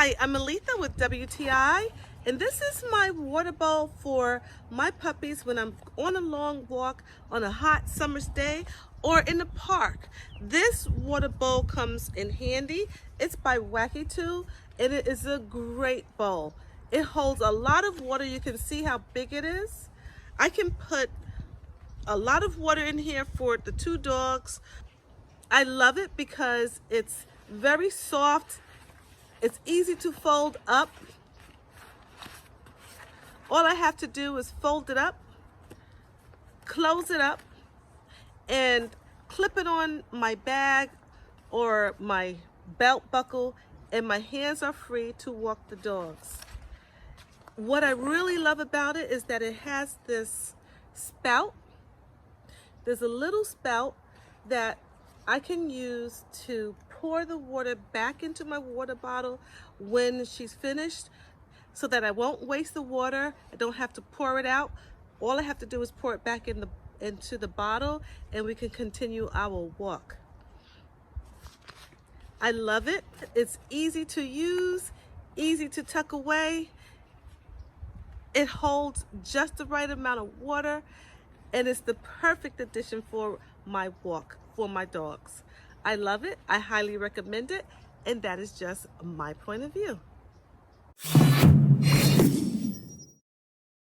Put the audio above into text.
Hi, I'm Aletha with WTI, and this is my water bowl for my puppies when I'm on a long walk on a hot summer's day or in the park. This water bowl comes in handy. It's by Wakytu, and it is a great bowl. It holds a lot of water. You can see how big it is. I can put a lot of water in here for the two dogs. I love it because it's very soft. It's easy to fold up. All I have to do is fold it up, close it up, and clip it on my bag or my belt buckle, and my hands are free to walk the dogs. What I really love about it is that it has this spout. There's a little spout that I can use to pour the water back into my water bottle when she's finished, so that I won't waste the water. I don't have to pour it out. All I have to do is pour it back into the bottle, and we can continue our walk. I love it. It's easy to use, easy to tuck away. It holds just the right amount of water, and it's the perfect addition for my walk for my dogs. I love it. I highly recommend it, and that is just my point of view.